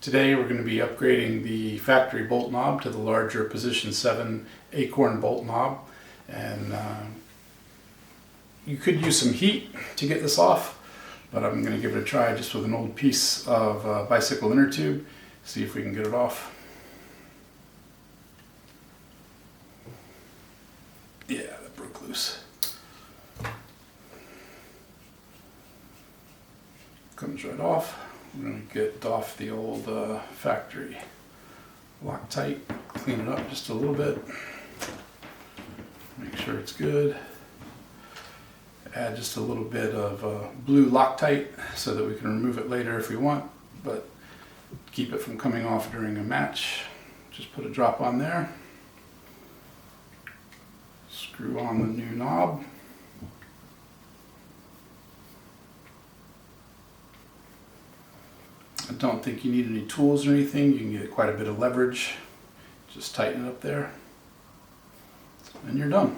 Today we're going to be upgrading the factory bolt knob to the larger position 7 Acorn bolt knob, and you could use some heat to get this off, but I'm going to give it a try just with an old piece of bicycle inner tube, see if we can get it off. Yeah, that broke loose. Comes right off. We're going to get off the old factory Loctite, clean it up just a little bit, make sure it's good. Add just a little bit of blue Loctite so that we can remove it later if we want, but keep it from coming off during a match. Just put a drop on there. Screw on the new knob. I don't think you need any tools or anything. You can get quite a bit of leverage. Just tighten it up there, and you're done.